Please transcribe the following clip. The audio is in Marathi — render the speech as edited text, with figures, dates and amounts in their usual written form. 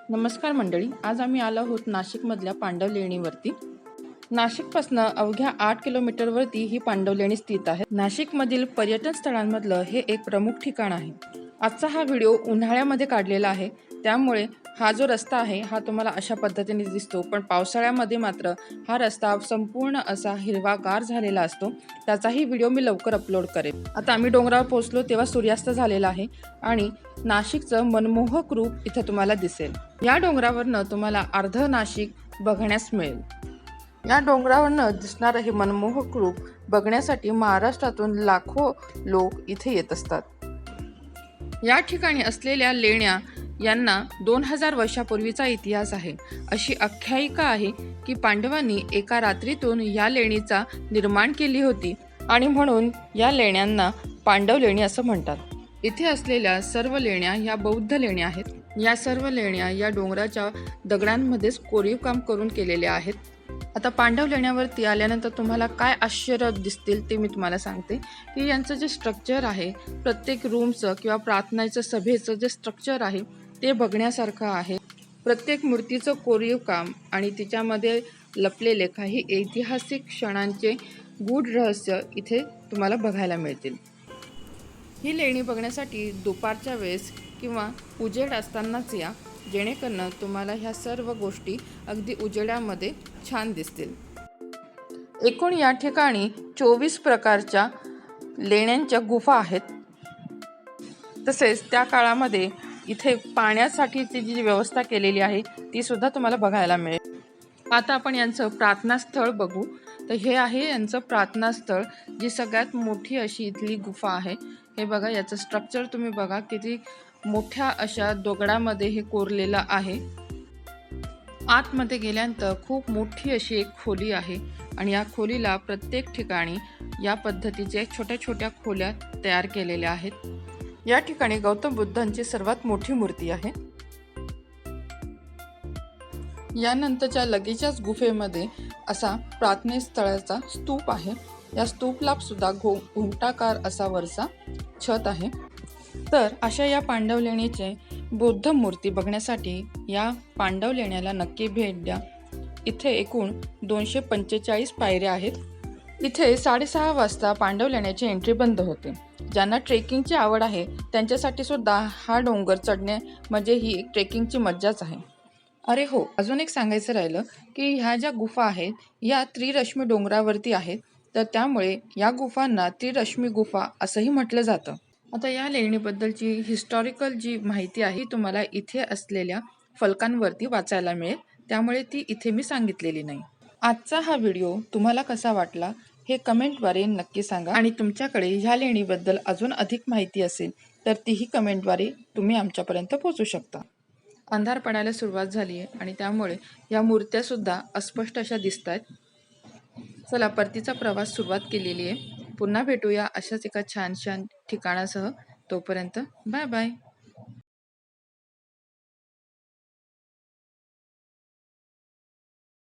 नमस्कार मंडळी, आज आम्ही आलो आहोत नाशिकमधल्या पांडव लेणीवरती। नाशिकपासून अवघ्या 8 किलोमीटरवरती ही पांडव लेणी स्थित आहे। नाशिकमधील पर्यटन स्थळांमधलं हे एक प्रमुख ठिकाण आहे। आजचा हा व्हिडिओ उन्हाळ्यामध्ये काढलेला आहे, त्यामुळे हा जो रस्ता आहे हा तुम्हाला अशा पद्धतीने दिसतो, पण पावसाळ्यामध्ये मात्र हा रस्ता संपूर्ण असा हिरवागार झालेला असतो। त्याचाही व्हिडिओ मी लवकर अपलोड करेन। आता आम्ही डोंगरावर पोहोचलो तेव्हा सूर्यास्त झालेला आहे आणि नाशिकचं मनमोहक रूप इथे तुम्हाला दिसेल। या डोंगरावरनं तुम्हाला अर्ध नाशिक बघण्यास मिळेल। या डोंगरावरनं दिसणारं हे मनमोहक रूप बघण्यासाठी महाराष्ट्रातून लाखो लोक इथे येत असतात। या ठिकाणी असलेल्या लेण्या यांना 2000 वर्षापूर्वीचा इतिहास आहे। अशी आख्यायिका आहे की पांडवांनी एका रात्रीतून या लेणीचा निर्माण केली होती आणि म्हणून या लेण्यांना पांडव लेणी असं म्हणतात। इथे असलेल्या सर्व लेण्या ह्या बौद्ध लेण्या आहेत। या सर्व लेण्या या डोंगराच्या दगडांमध्येच कोरीव काम करून केलेल्या आहेत। आता पांडव लेण्यावरती आल्यानंतर तुम्हाला काय आश्चर्य दिसतील ते मी तुम्हाला सांगते की यांचं जे स्ट्रक्चर आहे, प्रत्येक रूमचं किंवा प्रार्थनेचं सभेचं जे स्ट्रक्चर आहे ते बघण्यासारखं आहे। प्रत्येक मूर्तीचं कोरीव काम आणि तिच्यामध्ये लपलेले काही ऐतिहासिक क्षणांचे गूढ रहस्य इथे तुम्हाला बघायला मिळतील। ही लेणी बघण्यासाठी दुपारच्या वेळेस किंवा उजेड असतानाच या, जेणेकरून तुम्हाला ह्या सर्व गोष्टी अगदी उजेडामध्ये छान दिसतील। एकूण या ठिकाणी 24 प्रकारच्या लेण्यांच्या गुफा आहेत। तसेच त्या काळामध्ये इथे पाण्यासाठीची जी व्यवस्था केलेली आहे ती सुद्धा तुम्हाला बघायला मिळेल। आता आपण यांचं प्रार्थनास्थळ बघू। तर हे आहे यांचं प्रार्थनास्थळ, जी सगळ्यात मोठी अशी इथली गुफा आहे। हे बघा, याचं स्ट्रक्चर तुम्ही बघा, किती मोठ्या अशा दगडामध्ये हे कोरलेलं आहे। आतमध्ये गेल्यानंतर खूप मोठी अशी एक खोली आहे आणि या खोलीला प्रत्येक ठिकाणी या पद्धतीचे छोट्या छोट्या खोल्या तयार केलेल्या आहेत। या ठिकाणी गौतम बुद्धांची सर्वात मोठी मूर्ती आहे। यानंतरच्या लगेचच गुफेमध्ये असा प्रार्थनास्थळाचा स्तूप आहे। या स्तूपला सुद्धा घुमटाकार असा वरचा छत आहे। तर अशा या पांडव लेणीचे बौद्ध मूर्ती बघण्यासाठी या पांडव लेण्याला नक्की भेट द्या। इथे एकूण 245 पायऱ्या आहेत। इथे 6:30 वाजता पांडव लेण्याची एंट्री बंद होते। ज्यांना ट्रेकिंगची आवड आहे त्यांच्यासाठी सुद्धा हा डोंगर चढणे म्हणजे ही एक ट्रेकिंगची मज्जाच आहे। अरे हो, अजून एक सांगायचं राहिलं की ह्या ज्या गुफा आहेत या त्रिरश्मी डोंगरावरती आहेत, तर त्यामुळे या गुफांना त्रिरश्मी गुफा असंही म्हटलं जातं। आता या लेणीबद्दलची हिस्टॉरिकल जी माहिती आहे तुम्हाला इथे असलेल्या फलकांवरती वाचायला मिळेल, त्यामुळे ती इथे मी सांगितलेली नाही। आजचा हा व्हिडिओ तुम्हाला कसा वाटला हे कमेंटद्वारे नक्की सांगा आणि तुमच्याकडे ह्या लेणीबद्दल अजून अधिक माहिती असेल तर तीही कमेंटद्वारे तुम्ही आमच्यापर्यंत पोहोचू शकता। अंधार पडायला सुरुवात झाली आहे आणि त्यामुळे या मूर्त्या सुद्धा अस्पष्ट अशा दिसत आहेत। चला, परतीचा प्रवास सुरुवात केलेली आहे। पुन्हा भेटूया अशाच एका छान ठिकाणासह। तोपर्यंत बाय बाय।